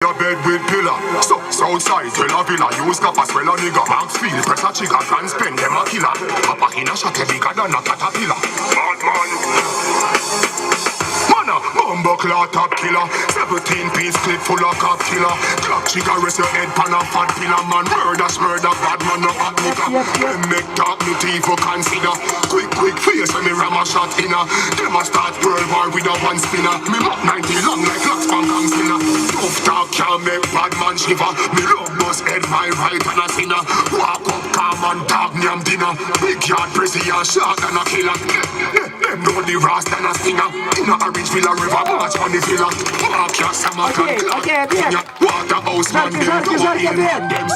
Your bed with pillar, so outside, villa, use cap as well a nigga. Max field, press a trigger, can spend them a killer. Papa in a shot, bigger than a caterpillar. Batman. Mana, bumbo claw top killer. 17-piece clip full of cop killer. Clock trigger, rest your head pan a fat pillar. Man, murder, bad man, no hot nigga. Them make talk, me teeth for consider. Quick face when me ram a shot inna. Them a start Pearl War with a one spinner. Me map 90 long like locks from gang spinner. Tough talk can't make bad man shiver. Me love must head my right and a sinner. Walk up calm and dog nyam dinner. Big yard Brazilian shark and a killer. Them know the rasta and a stinger. Inna Orange Villa River march on the villa. Walk your summer can clock. Waterhouse man them do a in man them.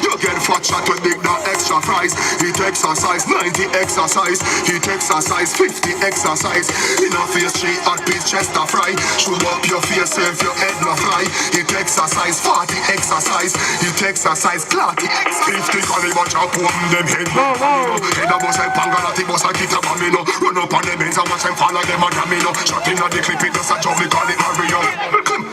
You get fat shot with big no extra fries. It exercise 90 exercise. It exercise 50 exercise. In a face 3 hot piece Chester fry. Show up your face if your head no fly. It exercise 40 exercise. It exercise 30 exercise. 50 caliber chop one them head. Head a bus and pangalati bus a kita bamino. Run up on them ends and watch them fall like them a domino. Shot in the clip it does a job we call it Mario.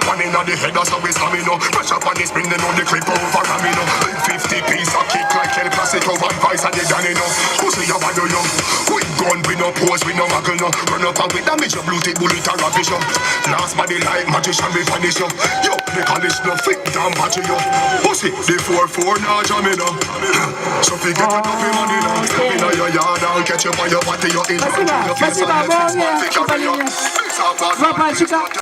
One in the head that's how we stamina. Press up on the spring then on the clip over Camino. 50 piece of kick like El Clasico. One vice and the Danino. Pussy you bad young. Quick gun we no pose we no muggle no. Run up and we damage your blue tick bullet and rubbish up. Last body like magician we vanish up. Yo the college no fit down patch you. Pussy the 4-4 now jamino. So fi get it up in money now. Step in your yard I'll catch you by your body. You're in your face and your face. Спасибо, Боже,